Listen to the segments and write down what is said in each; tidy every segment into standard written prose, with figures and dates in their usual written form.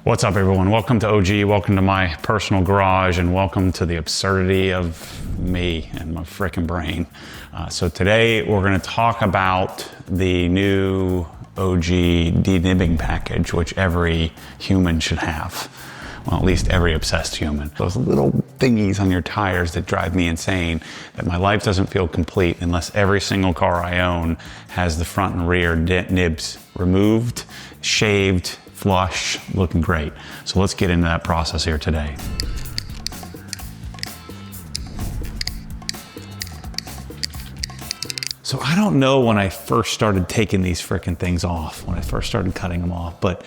What's up, everyone? Welcome to OG, welcome to my personal garage, and welcome to the absurdity of me and my frickin' brain. So today we're gonna talk about the new OG De-Nibbing Package, which every human should have. Well, at least every obsessed human. Those little thingies on your tires that drive me insane, that my life doesn't feel complete unless every single car I own has the front and rear nibs removed, shaved, flush, looking great. So let's get into that process here today. So I don't know when I first started taking these frickin' things off, when I first started cutting them off, but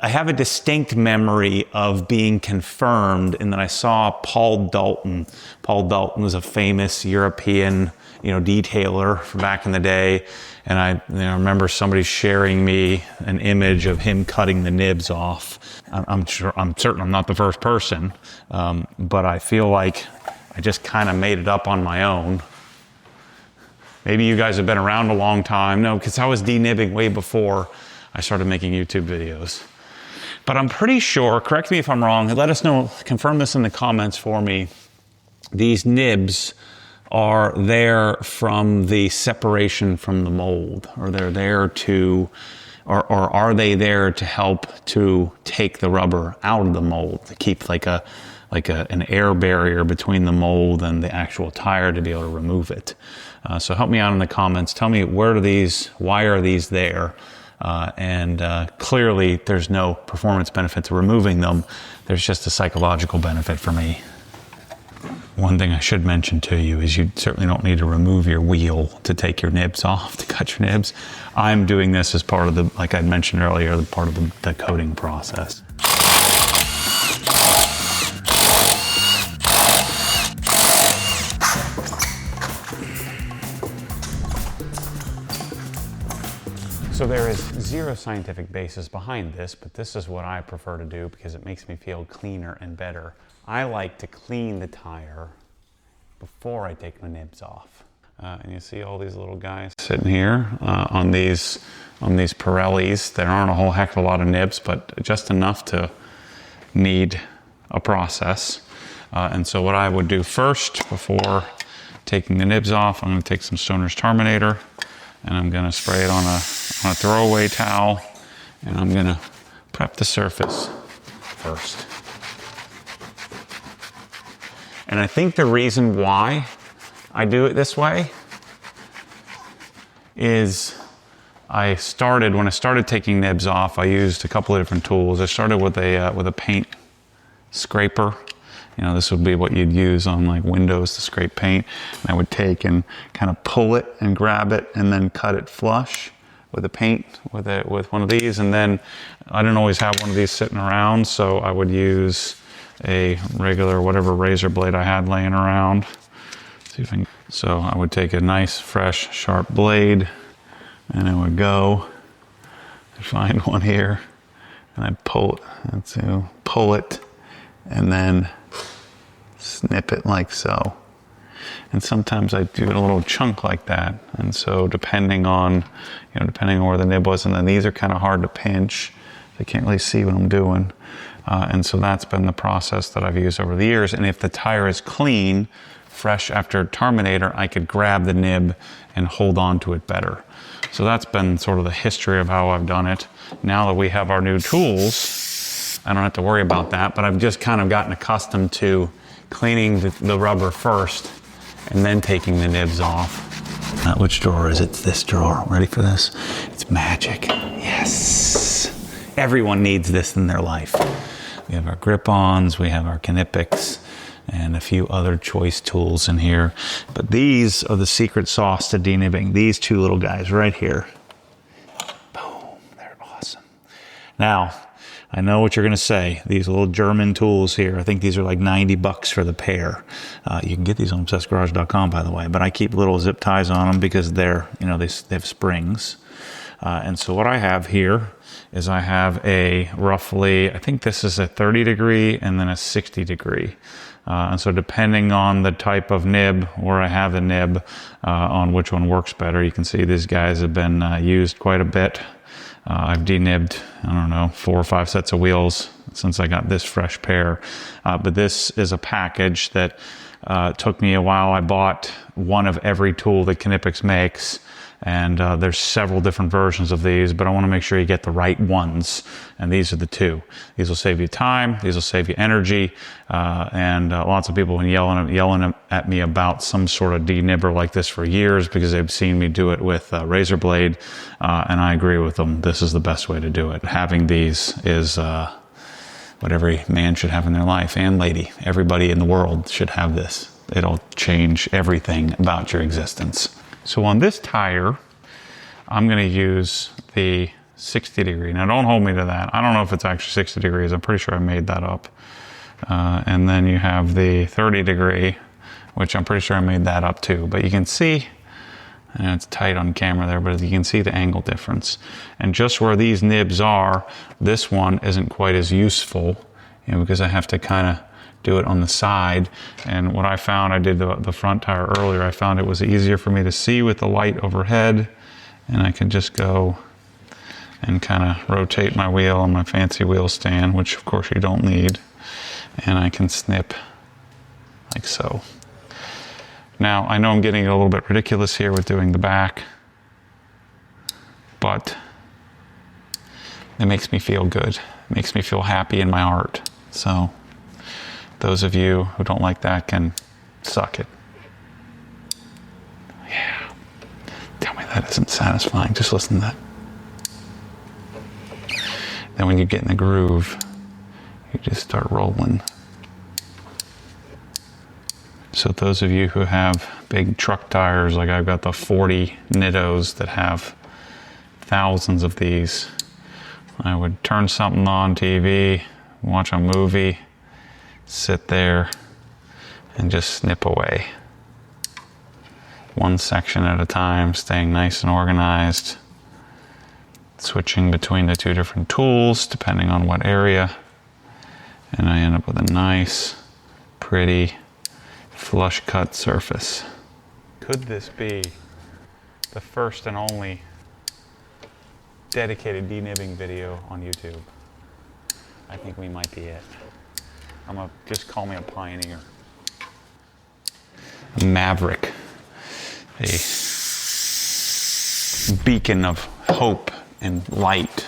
I have a distinct memory of being confirmed in that I saw Paul Dalton. Paul Dalton was a famous European, detailer from back in the day. And I remember somebody sharing me an image of him cutting the nibs off. I'm certain I'm not the first person, but I feel like I just kind of made it up on my own. Maybe you guys have been around a long time. No, because I was de-nibbing way before I started making YouTube videos. But I'm pretty sure, correct me if I'm wrong, let us know, confirm this in the comments for me, these nibs are there from the separation from the mold, or they're there to, or are they there to help to take the rubber out of the mold, to keep an air barrier between the mold and the actual tire to be able to remove it? So help me out in the comments. Tell me, why are these there? Clearly there's no performance benefit to removing them. There's just a psychological benefit for me. One thing I should mention to you is you certainly don't need to remove your wheel to take your nibs off, to cut your nibs. I'm doing this as part of the, like I mentioned earlier, the part of the coating process. So there is zero scientific basis behind this, but this is what I prefer to do because it makes me feel cleaner and better. I like to clean the tire before I take my nibs off. And you see all these little guys sitting here on these Pirellis. There aren't a whole heck of a lot of nibs, but just enough to need a process. And so what I would do first, before taking the nibs off, I'm gonna take some Stoner's Terminator, and I'm gonna spray it on a throwaway towel, and I'm gonna prep the surface first. And I think the reason why I do it this way is when I started taking nibs off, I used a couple of different tools. I started with a paint scraper. This would be what you'd use on like windows to scrape paint. And I would take and kind of pull it and grab it and then cut it flush with the paint with one of these. And then I didn't always have one of these sitting around, so I would use a regular whatever razor blade I had laying around. So I would take a nice fresh sharp blade, and I would go and find one here, and I'd pull it and then snip it like so. And sometimes I do a little chunk like that. And so depending on where the nib was, and then these are kind of hard to pinch. They can't really see what I'm doing. And so that's been the process that I've used over the years. And if the tire is clean, fresh after Terminator, I could grab the nib and hold on to it better. So that's been sort of the history of how I've done it. Now that we have our new tools, I don't have to worry about that, but I've just kind of gotten accustomed to cleaning the rubber first and then taking the nibs off. Which drawer is it? It's this drawer. Ready for this? It's magic. Yes. Everyone needs this in their life. We have our grip-ons, we have our Knipics, and a few other choice tools in here. But these are the secret sauce to de-nibbing. These two little guys right here. Boom, they're awesome. Now, I know what you're gonna say. These little German tools here, I think these are like 90 bucks for the pair. You can get these on obsessedgarage.com, by the way, but I keep little zip ties on them because they have springs. And so what I have here is I have a roughly, I think this is a 30 degree and then a 60 degree. And so depending on the type of nib, where I have the nib, on which one works better, you can see these guys have been used quite a bit. I've de-nibbed, I don't know, 4 or 5 sets of wheels since I got this fresh pair. But this is a package that took me a while. I bought one of every tool that Knipex makes, and there's several different versions of these, but I want to make sure you get the right ones, and these are the 2. These will save you time, these will save you energy, and lots of people have been yelling at me about some sort of de-nibber like this for years because they've seen me do it with razor blade, and I agree with them. This is the best way to do it. Having these is what every man should have in their life, and lady. Everybody in the world should have this. It'll change everything about your existence. So on this tire, I'm going to use the 60 degree. Now don't hold me to that. I don't know if it's actually 60 degrees. I'm pretty sure I made that up. And then you have the 30 degree, which I'm pretty sure I made that up too. But you can see, and it's tight on camera there, but you can see the angle difference. And just where these nibs are, this one isn't quite as useful, you know, because I have to kind of do it on the side. And what I found, I did the front tire earlier, I found it was easier for me to see with the light overhead, and I can just go and kind of rotate my wheel on my fancy wheel stand, which of course you don't need, and I can snip like so. Now, I know I'm getting a little bit ridiculous here with doing the back, but it makes me feel good. It makes me feel happy in my heart. So those of you who don't like that can suck it. Yeah. Tell me that isn't satisfying. Just listen to that. Then when you get in the groove, you just start rolling. So those of you who have big truck tires, like I've got the 40 Nittos that have thousands of these, I would turn something on TV, watch a movie, sit there and just snip away. One section at a time, staying nice and organized, switching between the 2 different tools depending on what area, and I end up with a nice, pretty, flush cut surface. Could this be the first and only dedicated de-nibbing video on YouTube? I think we might be it. Just call me a pioneer. A maverick. A beacon of hope and light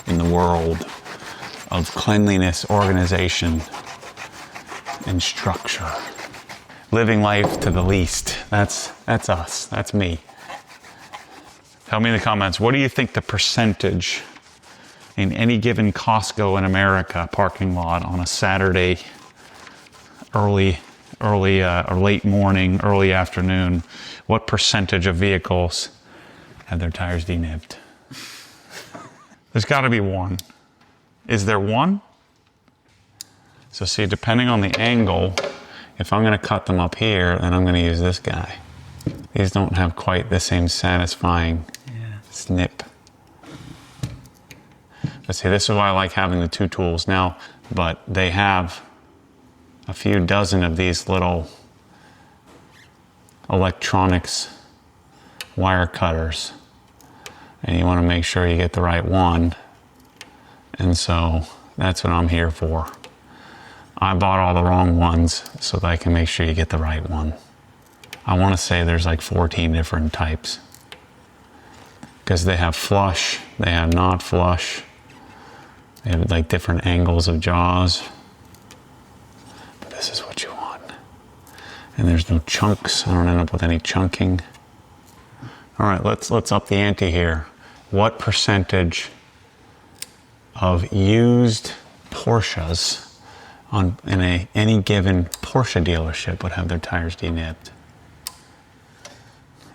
in the world of cleanliness, organization, and structure. Living life to the least. That's us. That's me. Tell me in the comments, what do you think the percentage in any given Costco in America parking lot on a Saturday early or late morning, early afternoon, what percentage of vehicles have their tires de-nibbed? There's got to be one. Is there one? So see, depending on the angle, if I'm going to cut them up here, then I'm going to use this guy. These don't have quite the same satisfying snip. But see, this is why I like having the 2 tools now, but they have a few dozen of these little electronics wire cutters, and you want to make sure you get the right one, and so that's what I'm here for. I bought all the wrong ones so that I can make sure you get the right one. I want to say there's like 14 different types, because they have flush, they have not flush, they have like different angles of jaws. But this is what you want. And there's no chunks. I don't end up with any chunking. All right, let's up the ante here. What percentage of used Porsches in any given Porsche dealership would have their tires de-nibbed?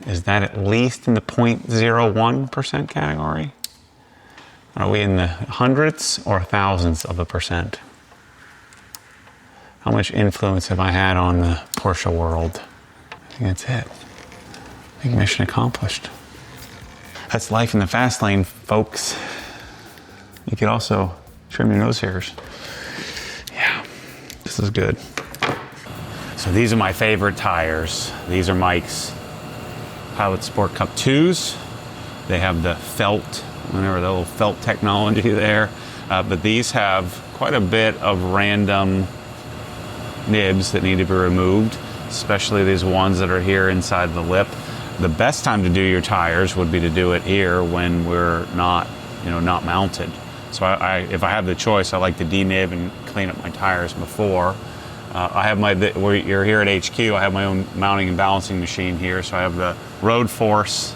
Is that at least in the 0.01% category? Are we in the hundreds or thousands of a percent? How much influence have I had on the Porsche world? I think that's it. I think mission accomplished. That's life in the fast lane, folks. You could also trim your nose hairs. Yeah, this is good. So these are my favorite tires. These are Mike's Pilot Sport Cup 2s. They have the felt Remember the little felt technology there. But these have quite a bit of random nibs that need to be removed, especially these ones that are here inside the lip. The best time to do your tires would be to do it here when we're not, not mounted. So if I have the choice, I like to de-nib and clean up my tires before. I have where you're here at HQ, I have my own mounting and balancing machine here. So I have the Road Force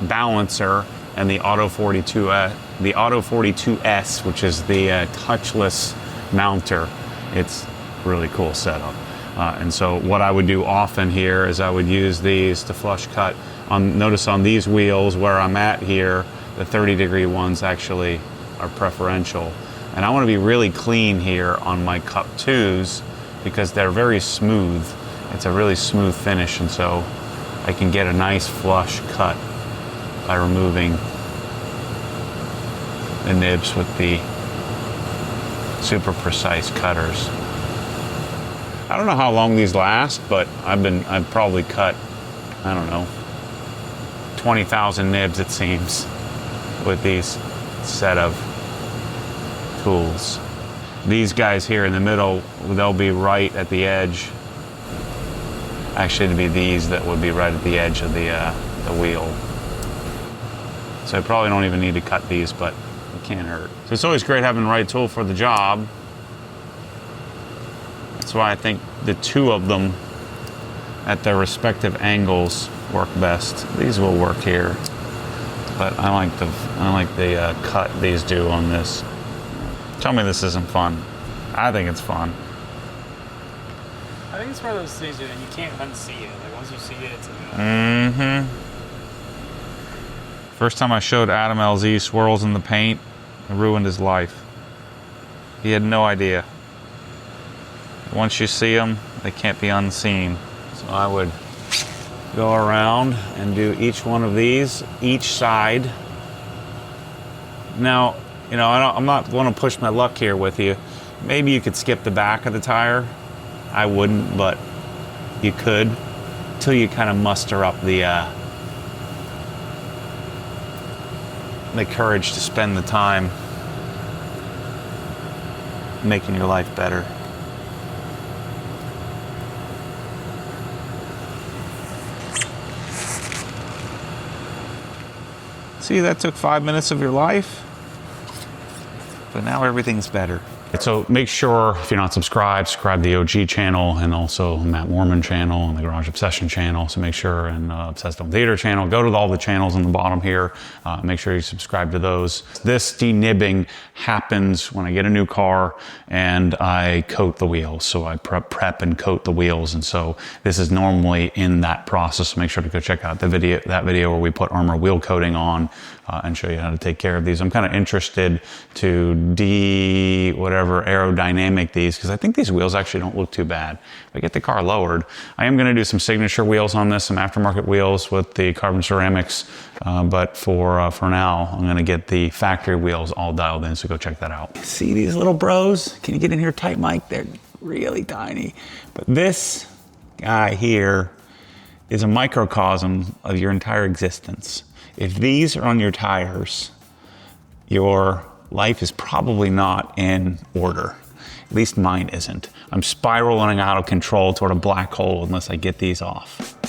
balancer and the Auto 42S, which is the touchless mounter. It's a really cool setup. And so what I would do often here is I would use these to flush cut. Notice on these wheels where I'm at here, the 30-degree ones actually are preferential. And I want to be really clean here on my Cup 2s because they're very smooth. It's a really smooth finish, and so I can get a nice flush cut by removing the nibs with the super precise cutters. I don't know how long these last, but I've probably cut, I don't know, 20,000 nibs it seems with these set of tools. These guys here in the middle, they'll be right at the edge. Actually, it'd be these that would be right at the edge of the wheel. So I probably don't even need to cut these, but it can't hurt. So it's always great having the right tool for the job. That's why I think the two of them at their respective angles work best. These will work here, but I like the cut these do on this. Tell me this isn't fun. I think it's fun. I think it's one of those things that you can't unsee it. Like once you see it, it's First time I showed Adam LZ swirls in the paint, it ruined his life. He had no idea. Once you see them, they can't be unseen. So I would go around and do each one of these, each side. Now, I'm not going to push my luck here with you. Maybe you could skip the back of the tire. I wouldn't, but you could, until you kind of muster up the courage to spend the time making your life better. See, that took 5 minutes of your life, but now everything's better. So make sure, if you're not subscribed, subscribe to the OG channel and also Matt Warman channel and the Garage Obsession channel. So make sure, and Obsessed Home Theater channel, go to all the channels on the bottom here. Make sure you subscribe to those. This de-nibbing happens when I get a new car and I coat the wheels. So I prep and coat the wheels. And so this is normally in that process. So make sure to go check out that video where we put armor wheel coating on and show you how to take care of these. I'm kind of interested to whatever aerodynamic these, because I think these wheels actually don't look too bad. If I get the car lowered, I am going to do some signature wheels on this, some aftermarket wheels with the carbon ceramics, but for now, I'm going to get the factory wheels all dialed in, so go check that out. See these little bros? Can you get in here tight, Mike? They're really tiny. But this guy here is a microcosm of your entire existence. If these are on your tires, your life is probably not in order. At least mine isn't. I'm spiraling out of control toward a black hole unless I get these off.